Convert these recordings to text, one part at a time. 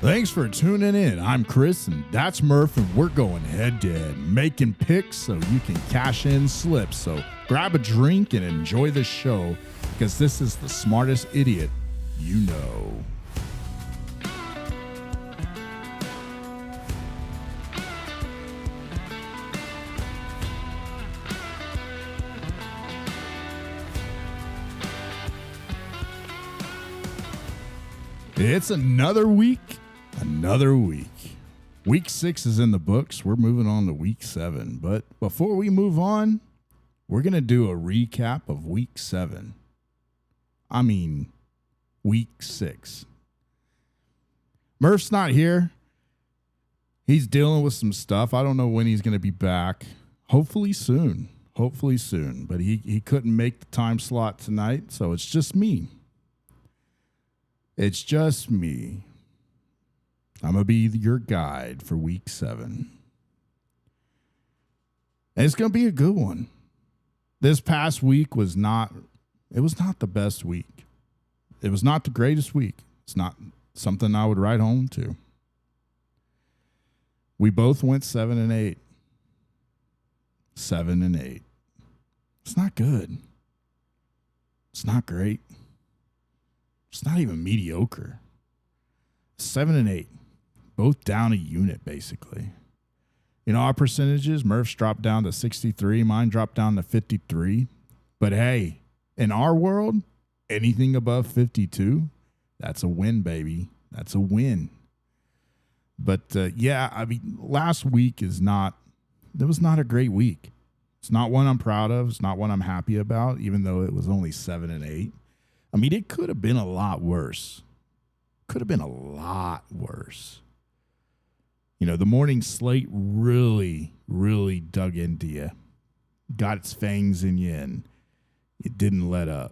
Thanks for tuning in. I'm Chris, and that's Murph, and we're going head-to-head, making picks so you can cash in slips. So grab a drink and enjoy the show, because this is the smartest idiot you know. It's another week. Week 6 is in the books. We're moving on to week 7. But before we move on, we're going to do a recap of week 7. I mean, week 6. Murph's not here. He's dealing with some stuff. I don't know when he's going to be back. Hopefully soon. But he couldn't make the time slot tonight, so it's just me. I'm going to be your guide for week 7. And it's going to be a good one. This past week was not the best week. It was not the greatest week. It's not something I would write home to. We both went 7-8. 7-8. It's not good. It's not great. It's not even mediocre. 7-8. Both down a unit, basically. You know, our percentages, Murph's dropped down to 63. Mine dropped down to 53. But hey, in our world, anything above 52, that's a win, baby. That's a win. But yeah, I mean, last week was not a great week. It's not one I'm proud of. It's not one I'm happy about, even though it was only 7-8. I mean, it could have been a lot worse. You know, the morning slate really, really dug into you. Got its fangs in you, and it didn't let up.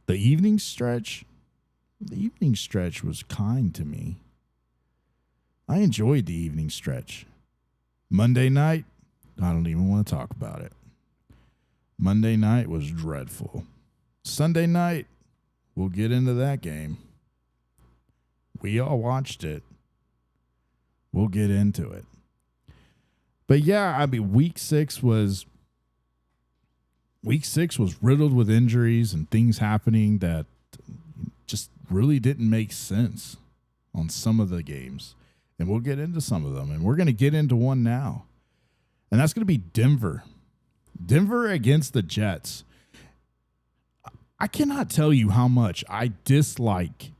The evening stretch was kind to me. I enjoyed the evening stretch. Monday night, I don't even want to talk about it. Monday night was dreadful. Sunday night, we'll get into that game. We all watched it. We'll get into it. But yeah, I mean, week 6 was riddled with injuries and things happening that just really didn't make sense on some of the games. And we'll get into some of them. And we're going to get into one now. And that's going to be Denver. Denver against the Jets. I cannot tell you how much I dislike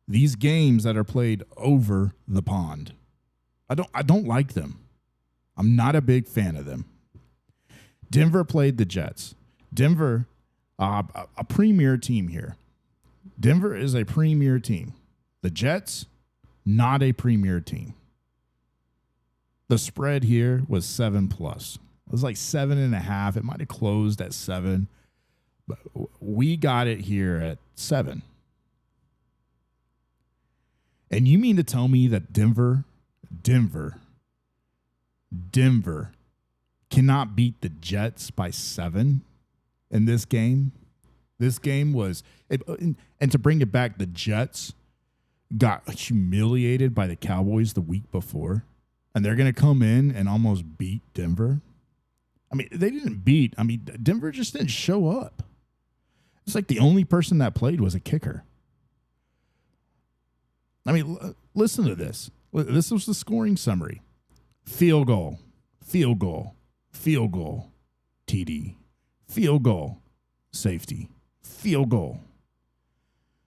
these games that are played over the pond. I don't like them. I'm not a big fan of them. Denver played the Jets. Denver, a premier team here. Denver is a premier team. The Jets, not a premier team. The spread here was 7+. It was like 7.5. It might have closed at 7. But we got it here at 7. And you mean to tell me that Denver cannot beat the Jets by 7 in this game? This game was, and to bring it back, the Jets got humiliated by the Cowboys the week before, and they're going to come in and almost beat Denver. I mean, they didn't beat. I mean, Denver just didn't show up. It's like the only person that played was a kicker. I mean, listen to this. This was the scoring summary. Field goal, TD, field goal, safety, field goal.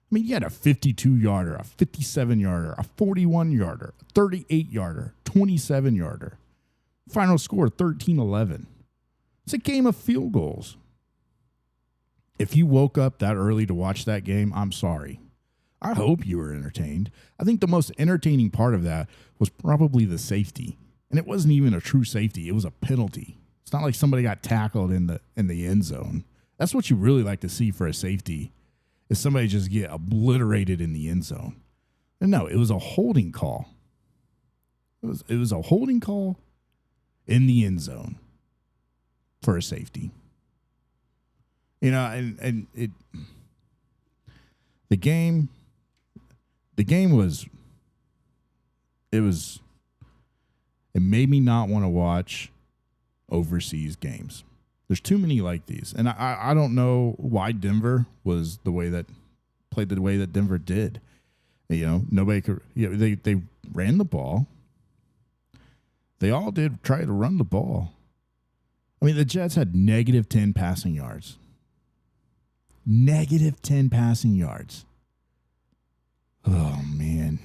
I mean, you had a 52-yarder, a 57-yarder, a 41-yarder, a 38-yarder, 27-yarder. Final score, 13-11. It's a game of field goals. If you woke up that early to watch that game, I'm sorry. I hope you were entertained. I think the most entertaining part of that was probably the safety. And it wasn't even a true safety. It was a penalty. It's not like somebody got tackled in the end zone. That's what you really like to see for a safety, is somebody just get obliterated in the end zone. And no, it was a holding call. It was a holding call in the end zone for a safety. You know, and the game was It made me not want to watch overseas games. There's too many like these. And I don't know why Denver was played the way that Denver did. Nobody could, they ran the ball. They all did try to run the ball. I mean, the Jets had negative 10 passing yards. Negative 10 passing yards. Oh, man.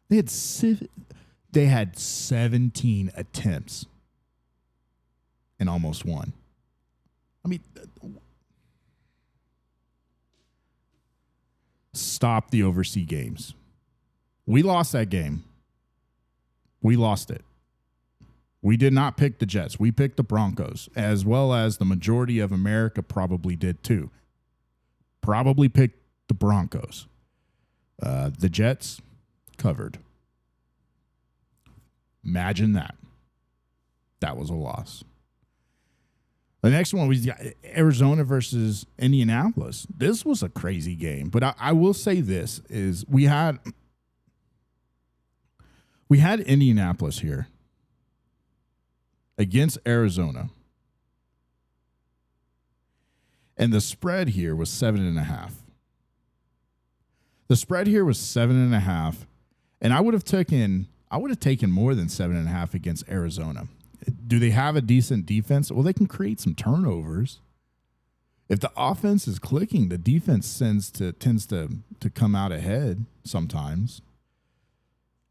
They had 17 attempts and almost won. I mean, stop the overseas games. We lost that game. We lost it. We did not pick the Jets. We picked the Broncos, as well as the majority of America probably did too. Probably picked the Broncos. The Jets covered. Imagine that. That was a loss. The next one was Arizona versus Indianapolis. This was a crazy game, but I will say this is we had Indianapolis here against Arizona. And the spread here was 7.5. The spread here was 7.5. And I would have taken more than 7.5 against Arizona. Do they have a decent defense? Well, they can create some turnovers. If the offense is clicking, the defense tends to come out ahead sometimes.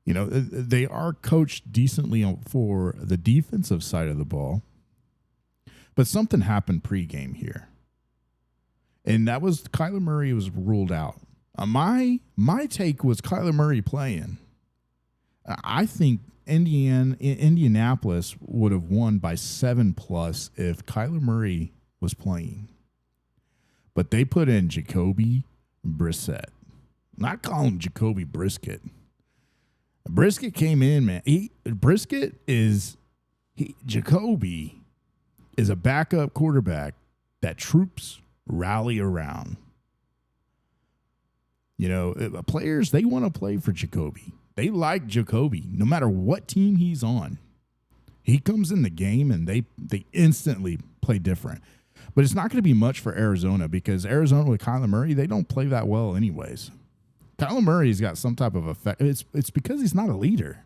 They are coached decently for the defensive side of the ball. But something happened pregame here. And that was Kyler Murray was ruled out. My take was Kyler Murray playing. I think Indianapolis would have won by 7+ if Kyler Murray was playing. But they put in Jacoby Brissett. Not call him Jacoby Brisket. Brisket came in, man. Jacoby is a backup quarterback that troops rally around. Players, they want to play for Jacoby. They like Jacoby no matter what team he's on. He comes in the game and they instantly play different. But it's not going to be much for Arizona because Arizona with Kyler Murray, they don't play that well anyways. Kyler Murray's got some type of effect. It's because he's not a leader.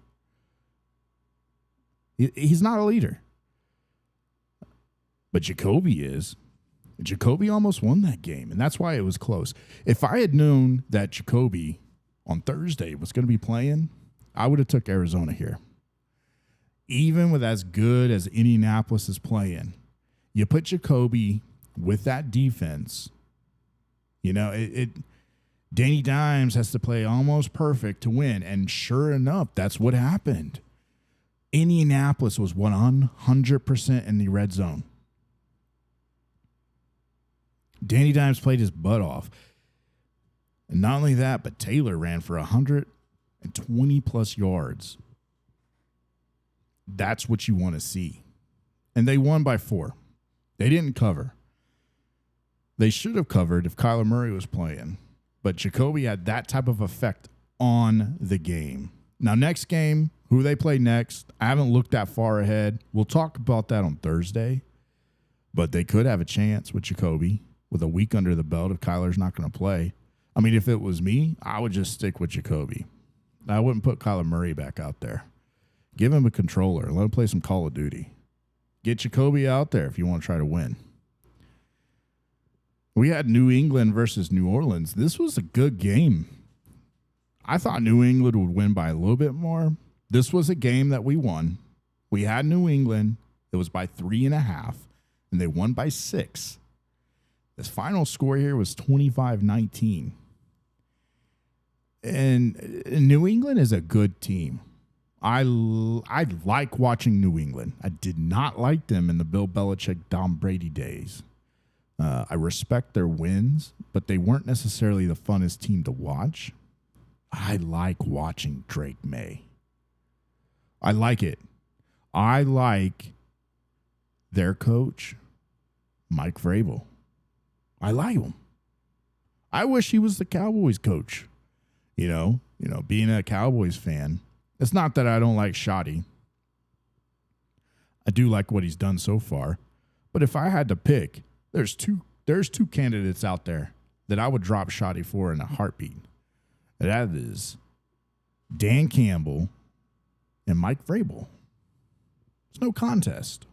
He's not a leader. But Jacoby is. Jacoby almost won that game, and that's why it was close. If I had known that Jacoby on Thursday was going to be playing, I would have took Arizona here. Even with as good as Indianapolis is playing, you put Jacoby with that defense, Danny Dimes has to play almost perfect to win, and sure enough, that's what happened. Indianapolis was 100% in the red zone. Danny Dimes played his butt off. And not only that, but Taylor ran for 120+ yards. That's what you want to see. And they won by 4. They didn't cover. They should have covered if Kyler Murray was playing. But Jacoby had that type of effect on the game. Now, next game, who they play next, I haven't looked that far ahead. We'll talk about that on Thursday. But they could have a chance with Jacoby with a week under the belt if Kyler's not going to play. I mean, if it was me, I would just stick with Jacoby. I wouldn't put Kyler Murray back out there. Give him a controller. Let him play some Call of Duty. Get Jacoby out there if you want to try to win. We had New England versus New Orleans. This was a good game. I thought New England would win by a little bit more. This was a game that we won. We had New England. It was by 3.5, and they won by 6. This final score here was 25-19. And New England is a good team. I like watching New England. I did not like them in the Bill Belichick, Tom Brady days. I respect their wins, but they weren't necessarily the funnest team to watch. I like watching Drake May. I like it. I like their coach, Mike Vrabel. I like him. I wish he was the Cowboys coach. Being a Cowboys fan, It's not that I don't like Shoddy. I do like what he's done so far. But if I had to pick, there's two candidates out there that I would drop Shoddy for in a heartbeat. And that is Dan Campbell and Mike Vrabel. It's no contest.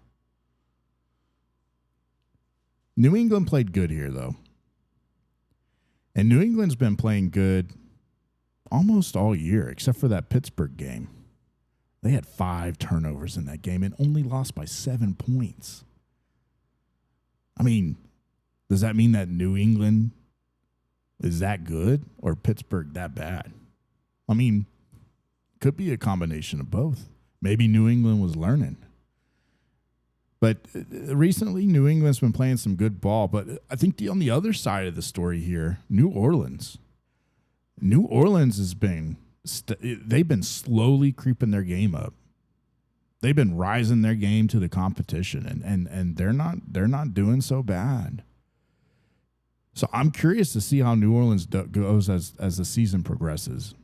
New England played good here, though. And New England's been playing good almost all year, except for that Pittsburgh game. They had 5 turnovers in that game and only lost by 7 points. I mean, does that mean that New England is that good or Pittsburgh that bad? I mean, could be a combination of both. Maybe New England was learning. But recently, New England's been playing some good ball. But I think on the other side of the story here, New Orleans has been they've been slowly creeping their game up. They've been rising their game to the competition, and they're not doing so bad. So I'm curious to see how New Orleans goes as the season progresses.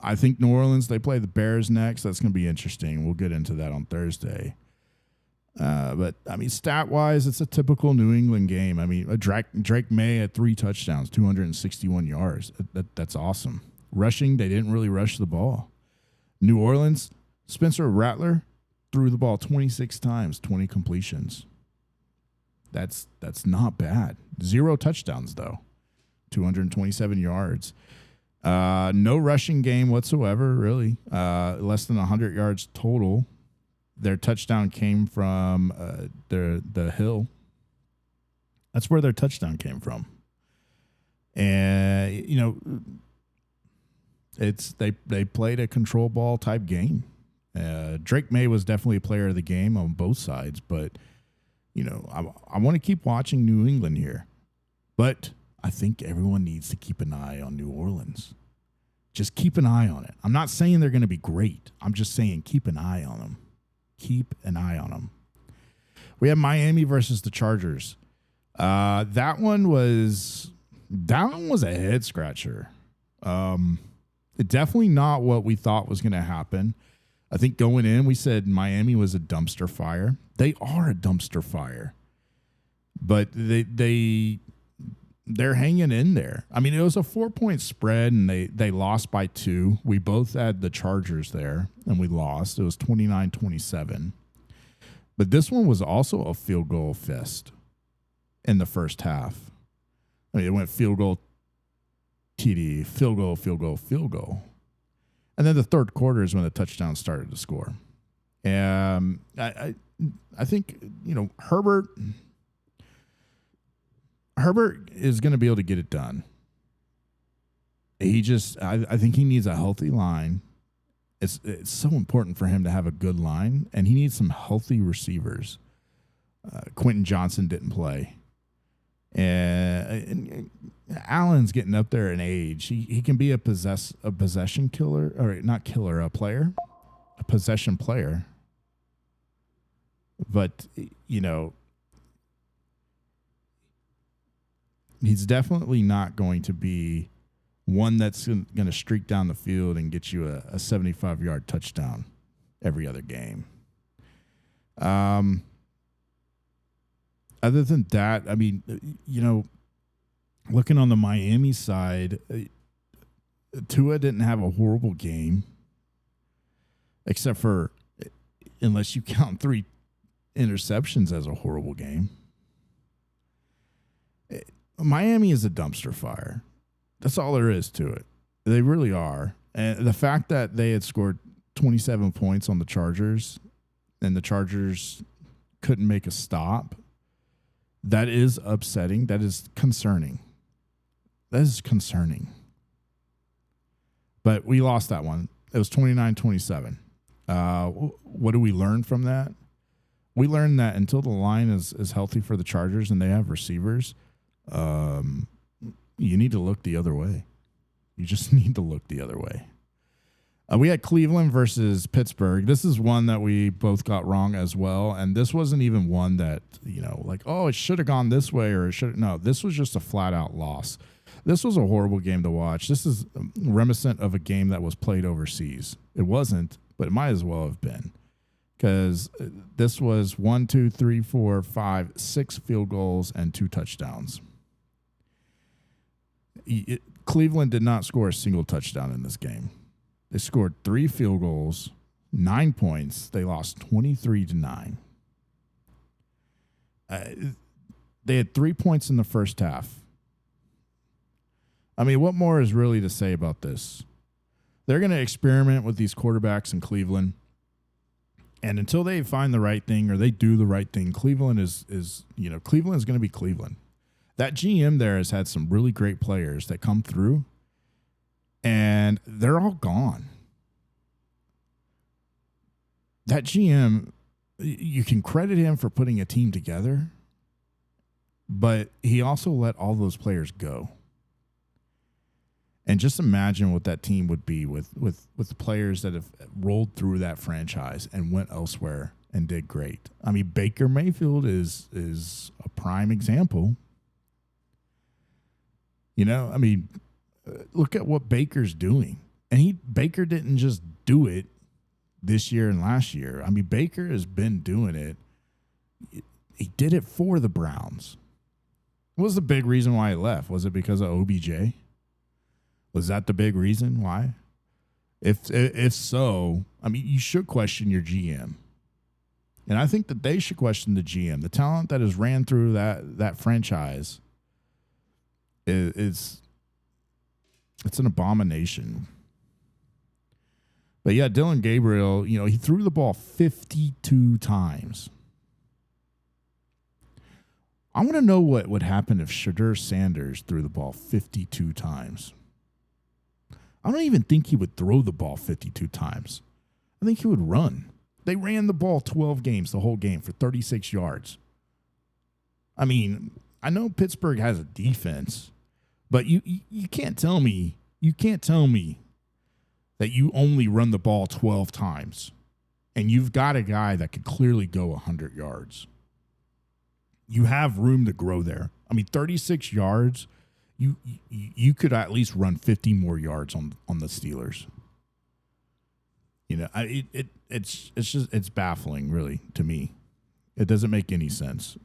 I think New Orleans, they play the Bears next. That's going to be interesting. We'll get into that on Thursday. But, I mean, stat-wise, it's a typical New England game. I mean, Drake May had 3 touchdowns, 261 yards. That's awesome. Rushing, they didn't really rush the ball. New Orleans, Spencer Rattler threw the ball 26 times, 20 completions. That's not bad. 0 touchdowns, though. 227 yards. No rushing game whatsoever, really. Less than 100 yards total. Their touchdown came from the hill. That's where their touchdown came from. And, you know, they played a control ball type game. Drake May was definitely a player of the game on both sides, but, you know, I want to keep watching New England here. But I think everyone needs to keep an eye on New Orleans. Just keep an eye on it. I'm not saying they're going to be great. I'm just saying keep an eye on them. Keep an eye on them. We have Miami versus the Chargers. That one was a head scratcher. Definitely not what we thought was going to happen. I think going in, we said Miami was a dumpster fire. They are a dumpster fire, but they're hanging in there. I mean, it was a 4-point spread, and they lost by 2. We both had the Chargers there, and we lost. It was 29-27. But this one was also a field goal fest in the first half. I mean, it went field goal, TD, field goal, field goal, field goal. And then the third quarter is when the touchdown started to score. And I think, you know, Herbert is going to be able to get it done. I think he needs a healthy line. It's so important for him to have a good line, and he needs some healthy receivers. Quentin Johnson didn't play. And Allen's getting up there in age. He can be a possession killer, or not killer, a possession player. But, you know, he's definitely not going to be one that's going to streak down the field and get you a 75-yard touchdown every other game. Other than that, I mean, you know, looking on the Miami side, Tua didn't have a horrible game, except for, unless you count 3 interceptions as a horrible game. Miami is a dumpster fire. That's all there is to it. They really are. And the fact that they had scored 27 points on the Chargers and the Chargers couldn't make a stop, that is upsetting. That is concerning. That is concerning. But we lost that one. It was 29-27. What do we learn from that? We learned that until the line is healthy for the Chargers and they have receivers, you need to look the other way. You just need to look the other way. We had Cleveland versus Pittsburgh. This is one that we both got wrong as well. And this wasn't even one that, you know, like, oh, it should have gone this way or it should. No, this was just a flat out loss. This was a horrible game to watch. This is reminiscent of a game that was played overseas. It wasn't, but it might as well have been, because this was 6 field goals and 2 touchdowns. Cleveland did not score a single touchdown in this game. They scored 3 field goals, 9 points. They lost 23-9. They had 3 points in the first half. I mean, what more is really to say about this? They're going to experiment with these quarterbacks in Cleveland. And until they find the right thing or they do the right thing, Cleveland is Cleveland is going to be Cleveland. That GM there has had some really great players that come through, and they're all gone. That GM, you can credit him for putting a team together, but he also let all those players go. And just imagine what that team would be with the players that have rolled through that franchise and went elsewhere and did great. I mean, Baker Mayfield is a prime example. I mean, look at what Baker's doing. And Baker didn't just do it this year and last year. I mean, Baker has been doing it. He did it for the Browns. What was the big reason why he left? Was it because of OBJ? Was that the big reason why? If so, I mean, you should question your GM. And I think that they should question the GM. The talent that has ran through that franchise it's an abomination. But yeah, Dylan Gabriel, he threw the ball 52 times. I want to know what would happen if Shadur Sanders threw the ball 52 times. I don't even think he would throw the ball 52 times. I think he would run. They ran the ball 12 games, the whole game, for 36 yards. I mean, I know Pittsburgh has a defense, but you can't tell me that you only run the ball 12 times and you've got a guy that could clearly go 100 yards. You have room to grow there. I mean, 36 yards, you could at least run 50 more yards on the Steelers. It's baffling, really, to me. It doesn't make any sense.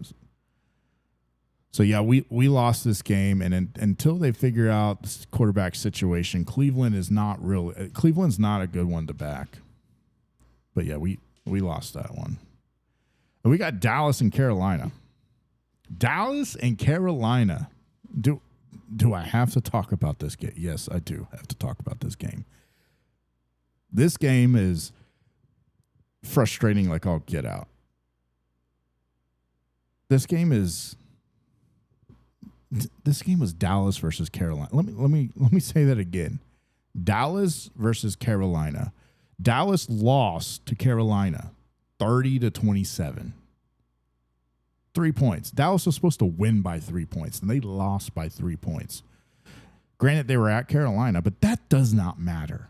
So, yeah, we lost this game, and until they figure out this quarterback situation, Cleveland's not a good one to back. But, yeah, we lost that one. And we got Dallas and Carolina. Dallas and Carolina. Do I have to talk about this game? Yes, I do have to talk about this game. This game is frustrating like all get out. This game was Dallas versus Carolina. Let me say that again. Dallas versus Carolina. Dallas lost to Carolina 30-27. 3 points. Dallas was supposed to win by 3 points, and they lost by 3 points. Granted, they were at Carolina, but that does not matter.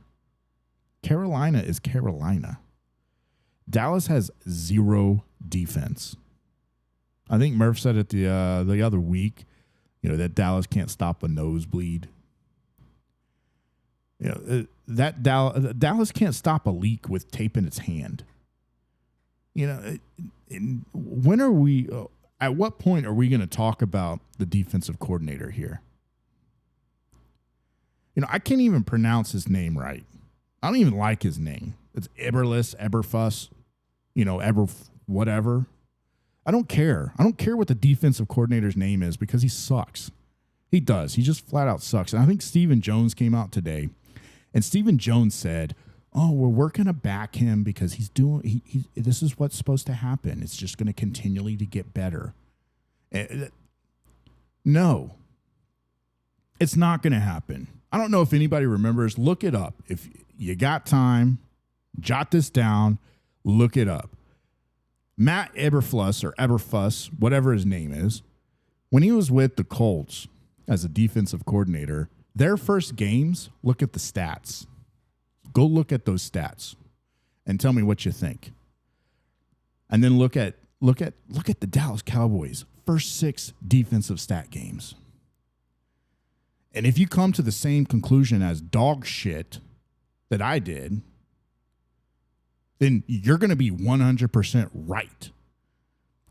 Carolina is Carolina. Dallas has zero defense. I think Murph said it the other week, that Dallas can't stop a nosebleed. That Dallas can't stop a leak with tape in its hand. When are we? At what point are we going to talk about the defensive coordinator here? I can't even pronounce his name right. I don't even like his name. It's Eberfuss, whatever. I don't care. I don't care what the defensive coordinator's name is because he sucks. He does. He just flat out sucks. And I think Stephen Jones came out today, and Stephen Jones said, we're going to back him because he's doing. This is what's supposed to happen. It's just going to continually to get better. No, it's not going to happen. I don't know if anybody remembers. Look it up. If you got time, jot this down. Look it up. Matt Eberfuss, whatever his name is, when he was with the Colts as a defensive coordinator, their first games, look at the stats. Go look at those stats and tell me what you think. And then look at the Dallas Cowboys' first 6 defensive stat games. And if you come to the same conclusion as dog shit that I did, then you're going to be 100% right.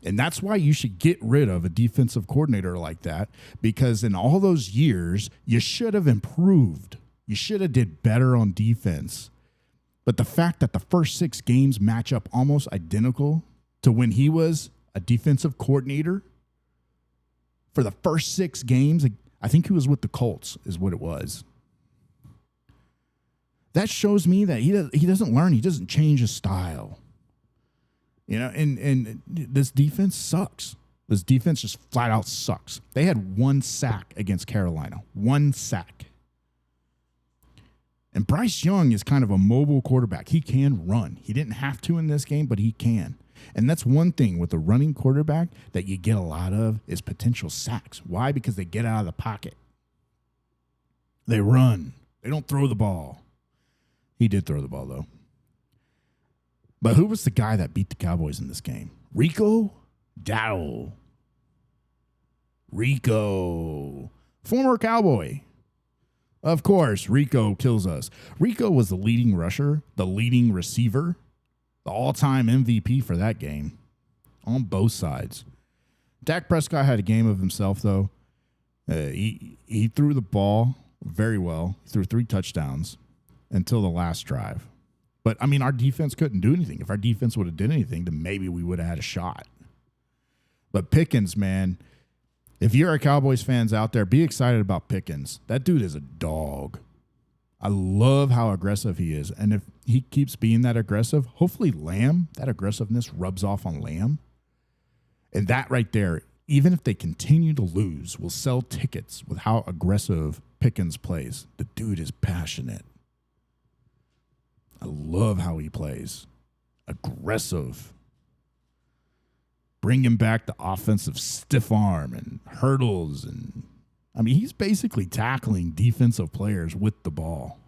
And that's why you should get rid of a defensive coordinator like that, because in all those years, you should have improved. You should have did better on defense. But the fact that the first 6 games match up almost identical to when he was a defensive coordinator for the first 6 games, I think he was with the Colts is what it was. That shows me that he doesn't learn. He doesn't change his style. You know, and this defense sucks. This defense just flat out sucks. They had 1 sack against Carolina. 1 sack. And Bryce Young is kind of a mobile quarterback. He can run. He didn't have to in this game, but he can. And that's one thing with a running quarterback that you get a lot of is potential sacks. Why? Because they get out of the pocket. They run. They don't throw the ball. He did throw the ball, though. But who was the guy that beat the Cowboys in this game? Rico Dowdle. Rico. Former Cowboy. Of course, Rico kills us. Rico was the leading rusher, the leading receiver, the all-time MVP for that game on both sides. Dak Prescott had a game of himself, though. He threw the ball very well. He threw 3 touchdowns until the last drive. But, I mean, our defense couldn't do anything. If our defense would have did anything, then maybe we would have had a shot. But Pickens, man, if you're a Cowboys fans out there, be excited about Pickens. That dude is a dog. I love how aggressive he is. And if he keeps being that aggressive, hopefully Lamb, that aggressiveness rubs off on Lamb. And that right there, even if they continue to lose, will sell tickets with how aggressive Pickens plays. The dude is passionate. I love how he plays. Aggressive. Bringing back the offensive stiff arm and hurdles. And I mean, he's basically tackling defensive players with the ball.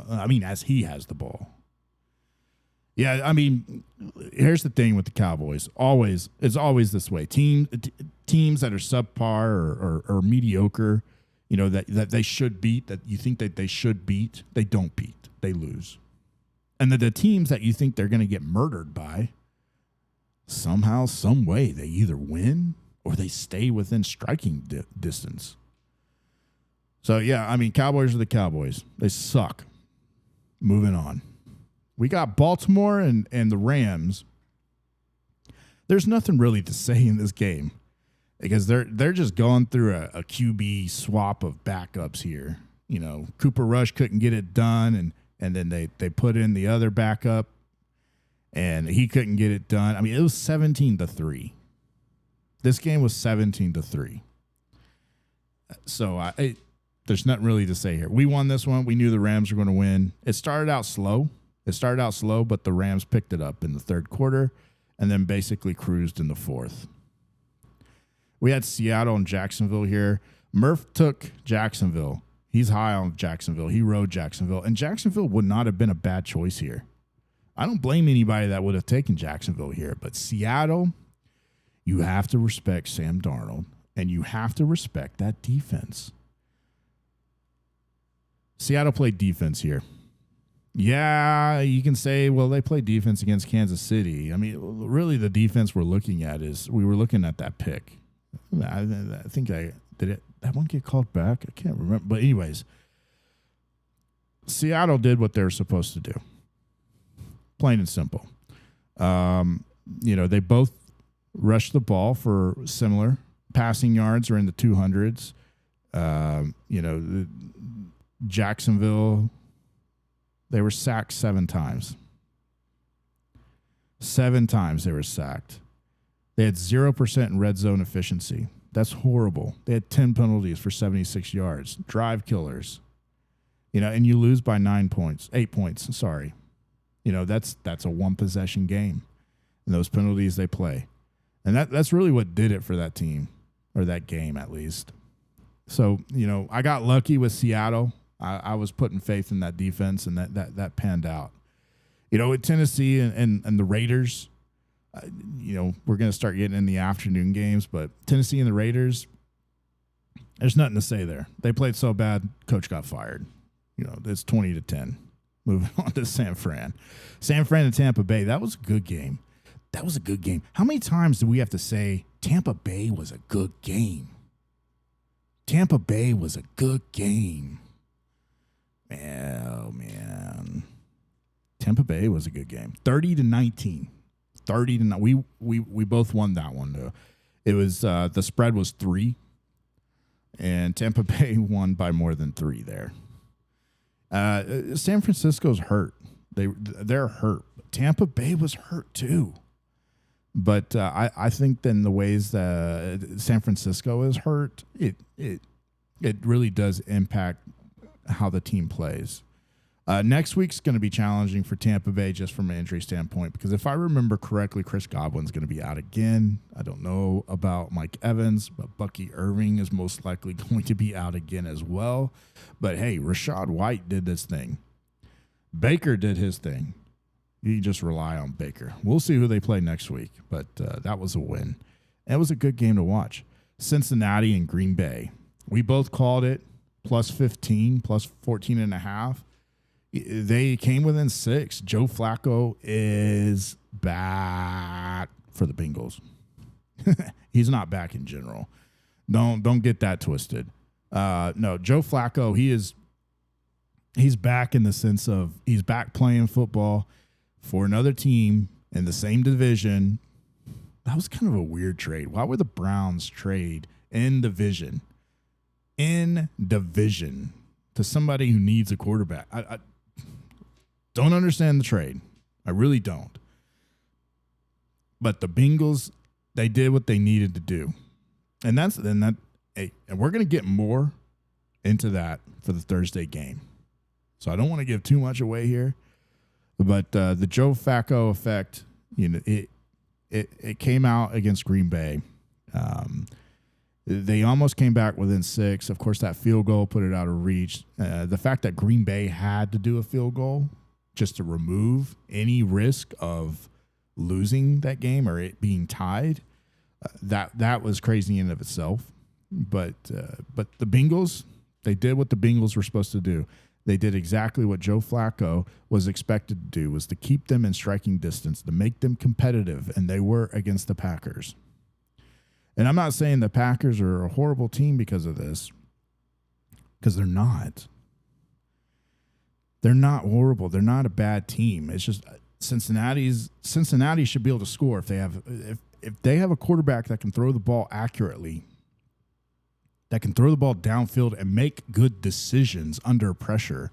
As he has the ball. Yeah, I mean, here's the thing with the Cowboys. It's always this way. Teams that are subpar or mediocre, you know, that they should beat, that you think that they should beat, they don't beat. They lose. And the teams that you think they're going to get murdered by, somehow, some way, they either win or they stay within striking distance. So, yeah, I mean, Cowboys are the Cowboys. They suck. Moving on. We got Baltimore and the Rams. There's nothing really to say in this game because they're just going through a QB swap of backups here. You know, Cooper Rush couldn't get it done, and then they put in the other backup, and he couldn't get it done. I mean, it was 17-3. This game was 17-3. So there's nothing really to say here. We won this one. We knew the Rams were going to win. It started out slow, but the Rams picked it up in the third quarter and then basically cruised in the fourth. We had Seattle and Jacksonville here. Murph took Jacksonville. He's high on Jacksonville. He rode Jacksonville. And Jacksonville would not have been a bad choice here. I don't blame anybody that would have taken Jacksonville here. But Seattle, you have to respect Sam Darnold, and you have to respect that defense. Seattle played defense here. Yeah, you can say, well, they played defense against Kansas City. I mean, really the defense we're looking at is we were looking at that pick. I think that one get called back? I can't remember. But anyways, Seattle did what they were supposed to do. Plain and simple. They both rushed the ball for similar passing yards are in the 200s. Jacksonville, they were sacked 7 times. 7 times they were sacked. They had 0% in red zone efficiency. That's horrible. They had 10 penalties for 76 yards. Drive killers. And you lose by 8 points. Sorry. That's a 1-possession game. And those penalties they play. And that's really what did it for that team, or that game at least. So, I got lucky with Seattle. I was putting faith in that defense, and that panned out. With Tennessee and the Raiders, we're going to start getting in the afternoon games, but Tennessee and the Raiders, There's nothing to say there. They played so bad, coach got fired. It's 20-10. Moving on to San Fran. San Fran and Tampa Bay. That was a good game. That was a good game. How many times do we have to say Tampa Bay was a good game? Tampa Bay was a good game. Oh, man. Tampa Bay was a good game. 30-19. 30-9. We both won that one, though. It was the spread was 3. And Tampa Bay won by more than 3 there. San Francisco's hurt. They're hurt. Tampa Bay was hurt too. But I think then the ways that San Francisco is hurt, it really does impact how the team plays. Next week's going to be challenging for Tampa Bay just from an injury standpoint because if I remember correctly, Chris Godwin's going to be out again. I don't know about Mike Evans, but Bucky Irving is most likely going to be out again as well. But, hey, Rachaad White did this thing. Baker did his thing. You just rely on Baker. We'll see who they play next week, but that was a win. And it was a good game to watch. Cincinnati and Green Bay. We both called it plus 15, plus 14.5. They came within 6. Joe Flacco is back for the Bengals. He's not back in general. Don't get that twisted. No, Joe Flacco, he's back in the sense of he's back playing football for another team in the same division. That was kind of a weird trade. Why would the Browns trade in division to somebody who needs a quarterback? I don't understand the trade. I really don't. But the Bengals, they did what they needed to do. And and we're going to get more into that for the Thursday game. So I don't want to give too much away here. But the Joe Flacco effect, it came out against Green Bay. They almost came back within 6. Of course, that field goal put it out of reach. The fact that Green Bay had to do a field goal just to remove any risk of losing that game or it being tied, that was crazy in and of itself. But the Bengals, they did what the Bengals were supposed to do. They did exactly what Joe Flacco was expected to do, was to keep them in striking distance, to make them competitive, and they were against the Packers. And I'm not saying the Packers are a horrible team because of this, because they're not. They're not horrible. They're not a bad team. It's just Cincinnati should be able to score if they have a quarterback that can throw the ball accurately, that can throw the ball downfield and make good decisions under pressure.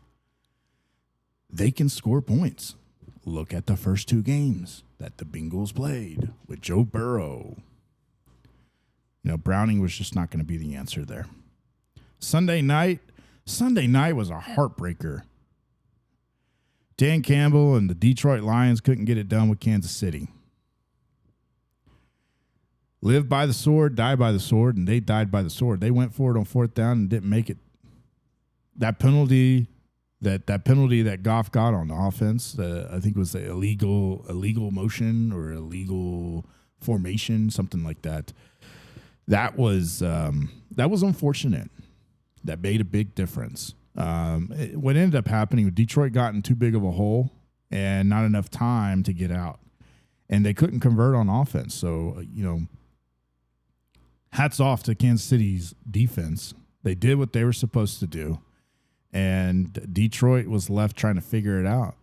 They can score points. Look at the first 2 games that the Bengals played with Joe Burrow. Browning was just not going to be the answer there. Sunday night was a heartbreaker. Dan Campbell and the Detroit Lions couldn't get it done with Kansas City. Live by the sword, die by the sword, and they died by the sword. They went for it on 4th down and didn't make it. That penalty that Goff got on the offense, I think it was the illegal motion or illegal formation, something like that. That was unfortunate. That made a big difference. What ended up happening, Detroit got in too big of a hole and not enough time to get out. And they couldn't convert on offense. So, hats off to Kansas City's defense. They did what they were supposed to do. And Detroit was left trying to figure it out.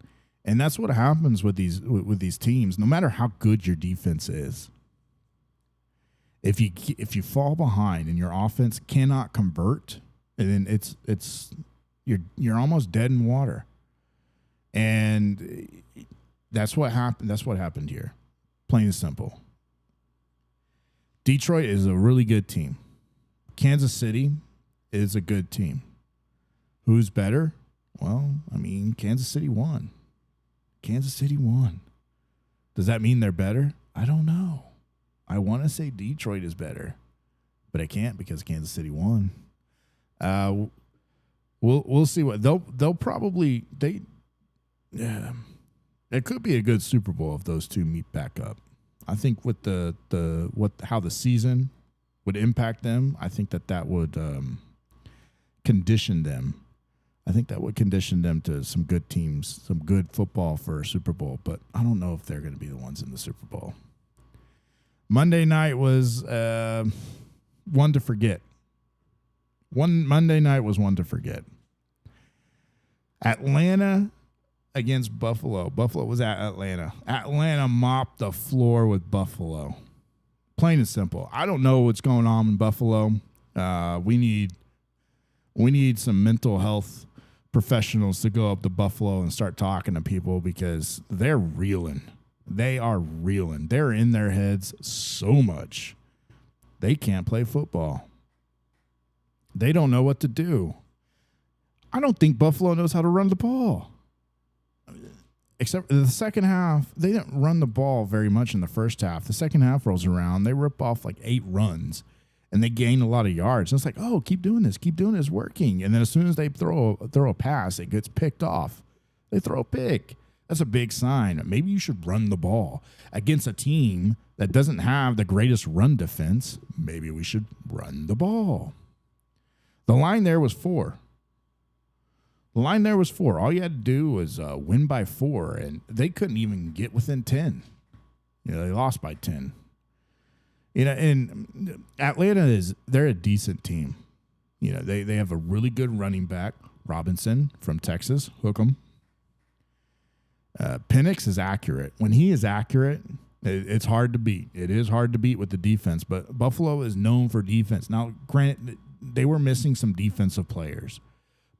And that's what happens with these teams, no matter how good your defense is. If you fall behind and your offense cannot convert, and then you're almost dead in water. And that's what happened. That's what happened here. Plain and simple. Detroit is a really good team. Kansas City is a good team. Who's better? Well, Kansas City won. Kansas City won. Does that mean they're better? I don't know. I want to say Detroit is better, but I can't because Kansas City won. We'll see what they'll probably it could be a good Super Bowl if those two meet back up. I think with how the season would impact them. I think that would condition them. I think that would condition them to some good teams, some good football for a Super Bowl. But I don't know if they're going to be the ones in the Super Bowl. Monday night was one to forget. Monday night was one to forget. Atlanta against Buffalo. Buffalo was at Atlanta. Atlanta mopped the floor with Buffalo. Plain and simple. I don't know what's going on in Buffalo. We need some mental health professionals to go up to Buffalo and start talking to people because they're reeling. They are reeling. They're in their heads so much. They can't play football. They don't know what to do. I don't think Buffalo knows how to run the ball. Except the second half, they didn't run the ball very much in the first half. The second half rolls around. They rip off like 8 runs, and they gain a lot of yards. And it's like, oh, keep doing this, working. And then as soon as they throw a pass, it gets picked off. They throw a pick. That's a big sign. Maybe you should run the ball against a team that doesn't have the greatest run defense. Maybe we should run the ball. The line there was 4. All you had to do was win by 4, and they couldn't even get within 10. They lost by 10. And Atlanta they're a decent team. They have a really good running back, Robinson from Texas. Hook 'em. Penix is accurate. When he is accurate, it's hard to beat. It is hard to beat with the defense, but Buffalo is known for defense. Now, granted, they were missing some defensive players,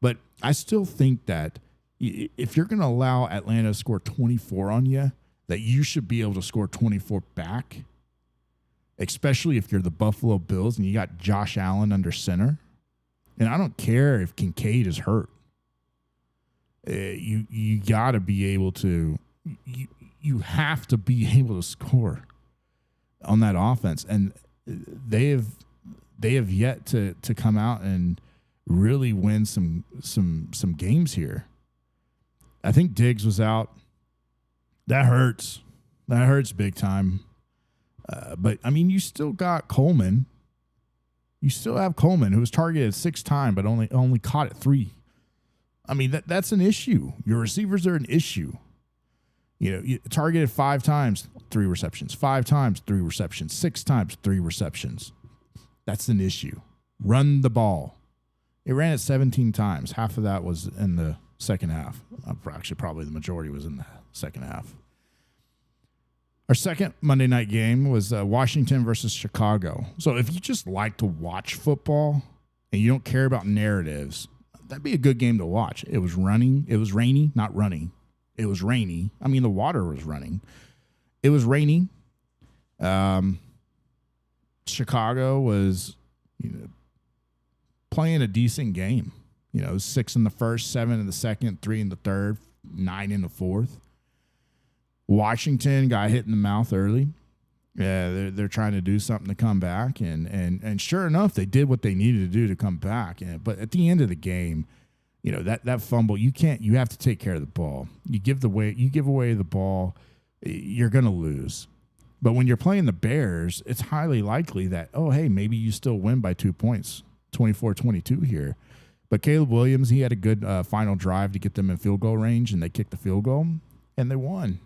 but I still think that if you're going to allow Atlanta to score 24 on you, that you should be able to score 24 back, especially if you're the Buffalo Bills and you got Josh Allen under center. And I don't care if Kincaid is hurt. You got to be able to you have to be able to score on that offense, and they have yet to come out and really win some games here. I think Diggs was out. That hurts. That hurts big time. But I mean, you still got Coleman. You still have Coleman, who was targeted 6 times, but only caught it 3. I mean, that's an issue. Your receivers are an issue. You targeted 5 times, 3 receptions. 5 times, 3 receptions. 6 times, 3 receptions. That's an issue. Run the ball. It ran it 17 times. Half of that was in the second half. Actually, probably the majority was in the second half. Our second Monday night game was Washington versus Chicago. So if you just like to watch football and you don't care about narratives, that'd be a good game to watch. It was running. It was rainy, not running. It was rainy. I mean, the water was running. It was rainy. Chicago was, playing a decent game. 6 in the first, 7 in the second, 3 in the third, 9 in the fourth. Washington got hit in the mouth early. Yeah, they're trying to do something to come back, and sure enough, they did what they needed to do to come back. But at the end of the game, that fumble, you have to take care of the ball. You give away the ball, you're gonna lose. But when you're playing the Bears, it's highly likely that, maybe you still win by 2 points, 24-22 here. But Caleb Williams, he had a good final drive to get them in field goal range, and they kicked the field goal, and they won.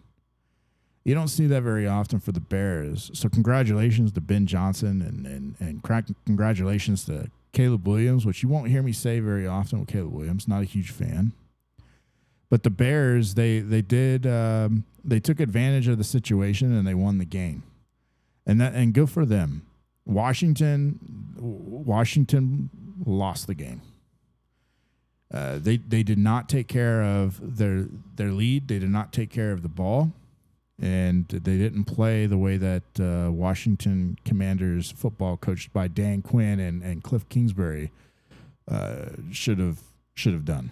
You don't see that very often for the Bears. So congratulations to Ben Johnson and congratulations to Caleb Williams, which you won't hear me say very often with Caleb Williams. Not a huge fan. But the Bears, they took advantage of the situation and they won the game. And good for them. Washington lost the game. They did not take care of their lead. They did not take care of the ball. And they didn't play the way that Washington Commanders football, coached by Dan Quinn and Cliff Kingsbury, should have done.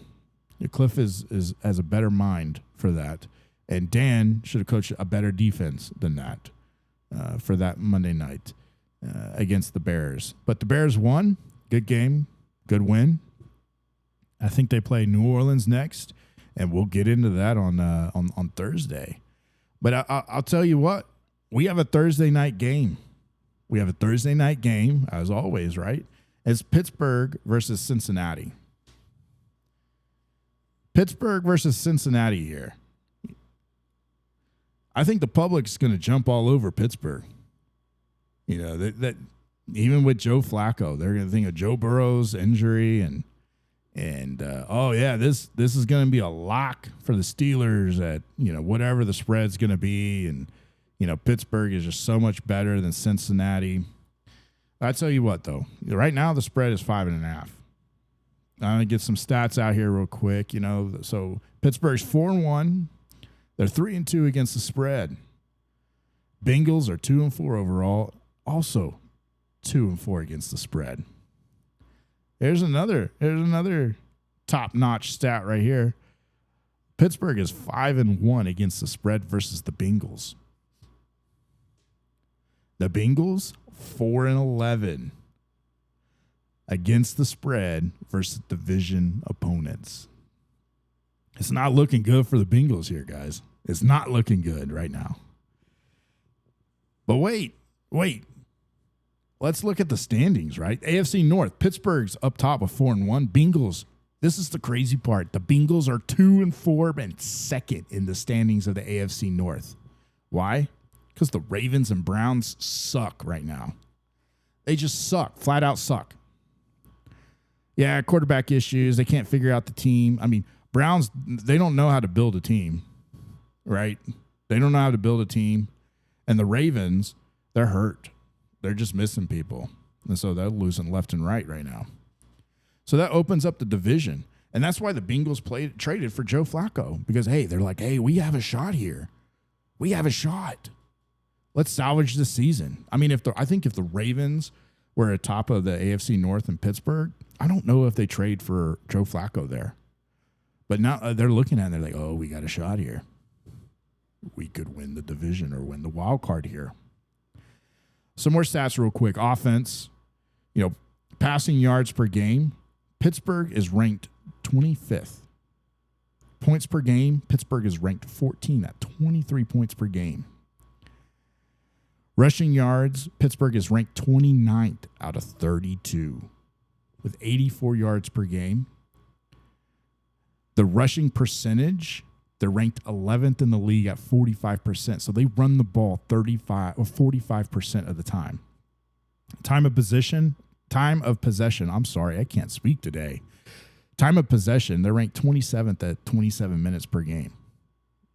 Cliff has a better mind for that, and Dan should have coached a better defense than that for that Monday night against the Bears. But the Bears won. Good game, good win. I think they play New Orleans next, and we'll get into that on Thursday. But I'll tell you what, we have a Thursday night game. We have a Thursday night game, as always, right? It's Pittsburgh versus Cincinnati. Pittsburgh versus Cincinnati here. I think the public's going to jump all over Pittsburgh. You know, that even with Joe Flacco, they're going to think of Joe Burrow's injury and oh yeah, this is going to be a lock for the Steelers at, you know, whatever the spread's going to be, and you know, Pittsburgh is just so much better than Cincinnati. I tell you what, though, right now the spread is 5.5. I'm gonna get some stats out here real quick. You know, so Pittsburgh's 4-1. They're 3-2 against the spread. Bengals are 2-4 overall, also 2-4 against the spread. Here's another top-notch stat right here. Pittsburgh is 5-1 against the spread versus the Bengals. The Bengals 4-11 against the spread versus division opponents. It's not looking good for the Bengals here, guys. It's not looking good right now. But wait. Let's look at the standings, right? AFC North, Pittsburgh's up top with 4-1. Bengals, this is the crazy part. The Bengals are 2-4 and second in the standings of the AFC North. Why? Because the Ravens and Browns suck right now. They just suck, flat out suck. Yeah, quarterback issues. They can't figure out the team. I mean, Browns, they don't know how to build a team, right? They don't know how to build a team. And the Ravens, they're hurt. They're just missing people. And so they're losing left and right now. So that opens up the division. And that's why the Bengals traded for Joe Flacco. Because, hey, they're like, hey, we have a shot here. We have a shot. Let's salvage the season. I mean, I think if the Ravens were at top of the AFC North in Pittsburgh, I don't know if they trade for Joe Flacco there. But now they're looking at it and they're like, oh, we got a shot here. We could win the division or win the wild card here. Some more stats real quick. Offense, you know, passing yards per game. Pittsburgh is ranked 25th. Points per game, Pittsburgh is ranked 14 at 23 points per game. Rushing yards, Pittsburgh is ranked 29th out of 32 with 84 yards per game. The rushing percentage, they're ranked 11th in the league at 45%. So they run the ball 45% of the time. Time of possession, I'm sorry, I can't speak today. Time of possession, they're ranked 27th at 27 minutes per game.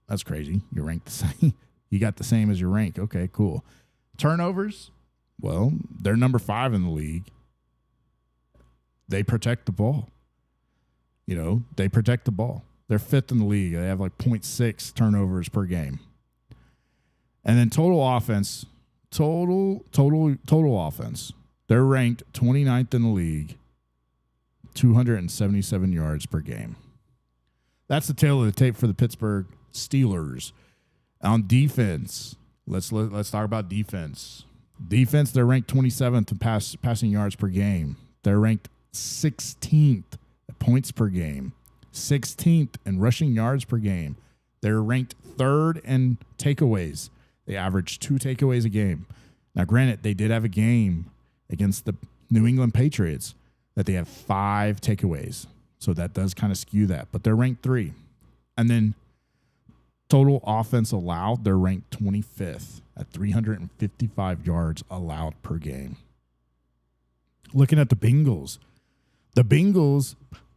That's crazy. You're ranked the same. You got the same as your rank. Okay, cool. Turnovers, well, they're number 5 in the league. They protect the ball. You know, they protect the ball. They're 5th in the league. They have like 0.6 turnovers per game. And then total offense, total offense. They're ranked 29th in the league, 277 yards per game. That's the tail of the tape for the Pittsburgh Steelers. On defense, let's talk about defense. Defense, they're ranked 27th in passing yards per game. They're ranked 16th at points per game, 16th in rushing yards per game. They're ranked 3rd in takeaways. They average 2 takeaways a game. Now, granted, they did have a game against the New England Patriots that they have 5 takeaways. So that does kind of skew that. But they're ranked 3. And then total offense allowed, they're ranked 25th at 355 yards allowed per game. Looking at the Bengals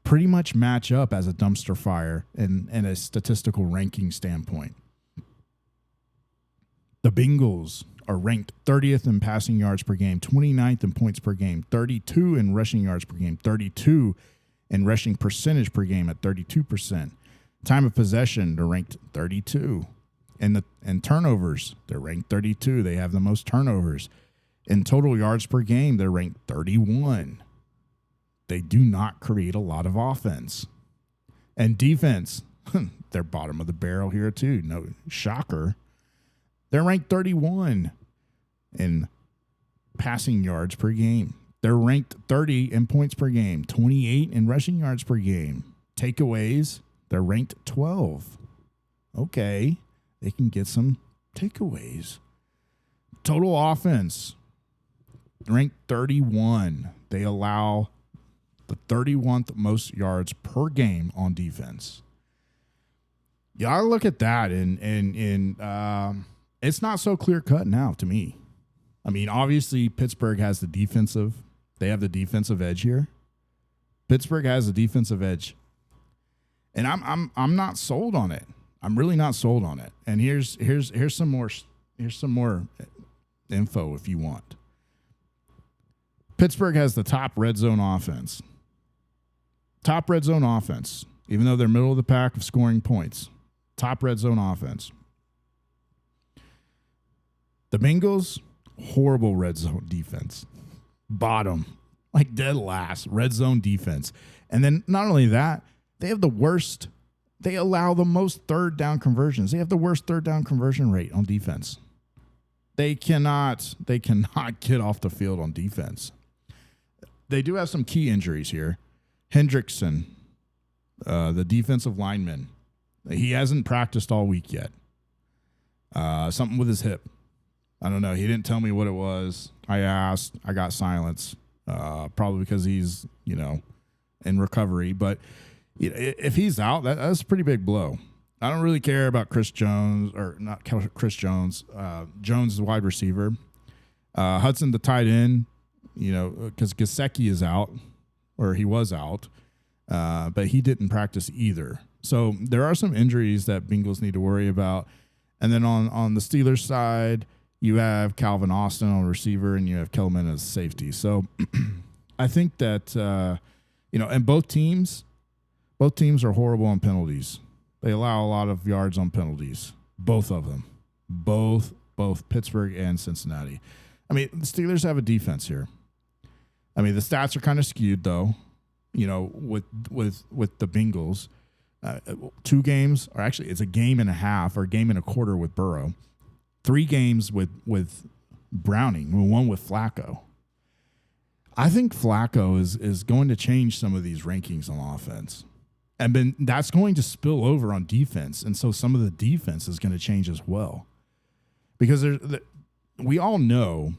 pretty much match up as a dumpster fire in a statistical ranking standpoint. The Bengals are ranked 30th in passing yards per game, 29th in points per game, 32 in rushing yards per game, 32 in rushing percentage per game at 32%. Time of possession, they're ranked 32. And turnovers, they're ranked 32. They have the most turnovers. In total yards per game, they're ranked 31. They do not create a lot of offense. And defense, they're bottom of the barrel here too. No shocker. They're ranked 31 in passing yards per game. They're ranked 30 in points per game, 28 in rushing yards per game. Takeaways, they're ranked 12. Okay, they can get some takeaways. Total offense, ranked 31. They allow the 31st most yards per game on defense. Yeah, I look at that, and it's not so clear cut now to me. I mean, obviously Pittsburgh has the defensive. They have the defensive edge here. Pittsburgh has the defensive edge, and I'm not sold on it. I'm really not sold on it. And here's some more info if you want. Pittsburgh has the top red zone offense. Top red zone offense, even though they're middle of the pack of scoring points. Top red zone offense. The Bengals, horrible red zone defense. Bottom, like dead last, red zone defense. And then not only that, they have the worst, they allow the most third down conversions. They have the worst third down conversion rate on defense. They cannot get off the field on defense. They do have some key injuries here. Hendrickson, the defensive lineman, he hasn't practiced all week yet. Something with his hip. I don't know. He didn't tell me what it was. I asked. I got silence. Probably because he's, in recovery. But if he's out, that's a pretty big blow. I don't really care about Chris Jones, or not Chris Jones. Jones is the wide receiver. Hudson, the tight end, because Gesicki is out, or he was out, but he didn't practice either. So there are some injuries that Bengals need to worry about. And then on the Steelers side, you have Calvin Austin on receiver, and you have Kelman as safety. So I think that, and both teams are horrible on penalties. They allow a lot of yards on penalties, both of them, both Pittsburgh and Cincinnati. I mean, the Steelers have a defense here. I mean, the stats are kind of skewed, though, with the Bengals. 2 games, or actually it's a game and a half or a game and a quarter with Burrow. 3 games with Browning, 1 with Flacco. I think Flacco is going to change some of these rankings on offense. And then that's going to spill over on defense. And so some of the defense is going to change as well. Because we all know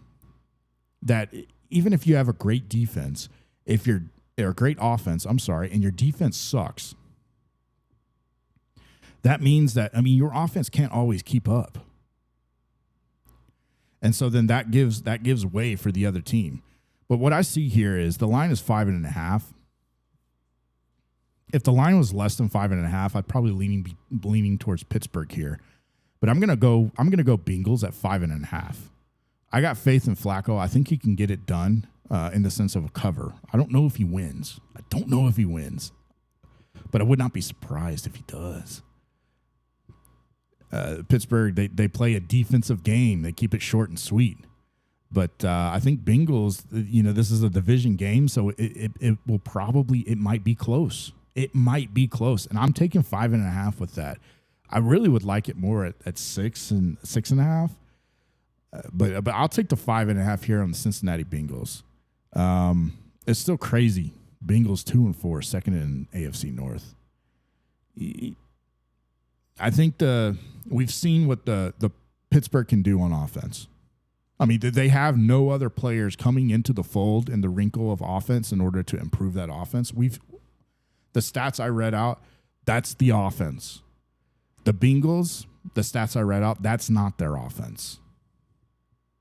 that even if you have a great defense, or a great offense, and your defense sucks, that means that, your offense can't always keep up. And so then that gives way for the other team. But what I see here is the line is 5.5. If the line was less than 5.5, I'd probably leaning towards Pittsburgh here. But I'm gonna go Bengals at 5.5. I got faith in Flacco. I think he can get it done in the sense of a cover. I don't know if he wins. But I would not be surprised if he does. Pittsburgh, they play a defensive game. They keep it short and sweet. But I think Bengals, this is a division game, so it might be close. It might be close. And I'm taking 5.5 with that. I really would like it more at 6 and 6.5. But I'll take the 5.5 here on the Cincinnati Bengals. It's still crazy. Bengals 2-4, second in AFC North. I think we've seen what the Pittsburgh can do on offense. I mean, they have no other players coming into the fold in the wrinkle of offense in order to improve that offense. The stats I read out, that's the offense. The Bengals, the stats I read out, that's not their offense.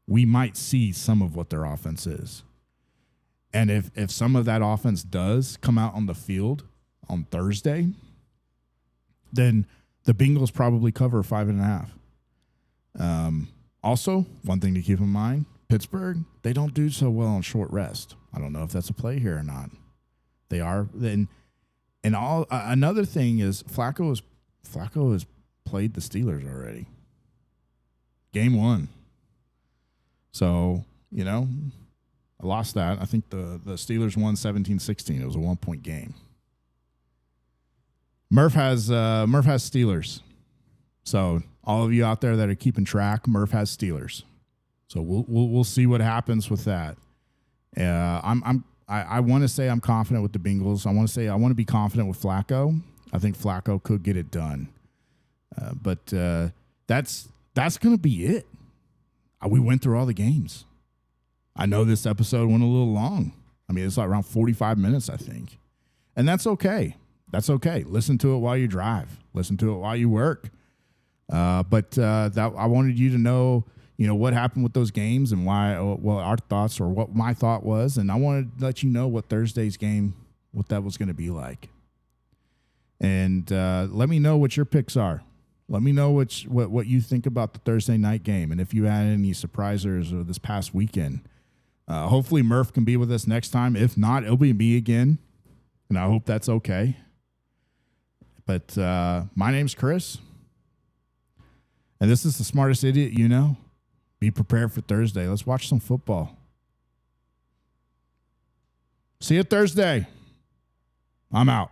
We might see some of what their offense is. And if some of that offense does come out on the field on Thursday, then the Bengals probably cover 5.5. Also, one thing to keep in mind, Pittsburgh, they don't do so well on short rest. I don't know if that's a play here or not. They are. Another thing is Flacco has played the Steelers already. Game 1. So, I lost that. I think the Steelers won 17-16. It was a 1-point game. Murph has Steelers. So all of you out there that are keeping track, Murph has Steelers. So we'll see what happens with that. I want to say I'm confident with the Bengals. I want to be confident with Flacco. I think Flacco could get it done. But that's going to be it. We went through all the games. I know this episode went a little long. I mean, it's like around 45 minutes, I think. And that's okay. That's okay. Listen to it while you drive. Listen to it while you work. But I wanted you to know, what happened with those games and why, our thoughts or what my thought was. And I wanted to let you know what Thursday's game, what that was going to be like. And let me know what your picks are. Let me know what you think about the Thursday night game. And if you had any surprisers or this past weekend. Hopefully Murph can be with us next time. If not, it'll be me again. And I hope that's okay. But my name's Chris. And this is the smartest idiot you know. Be prepared for Thursday. Let's watch some football. See you Thursday. I'm out.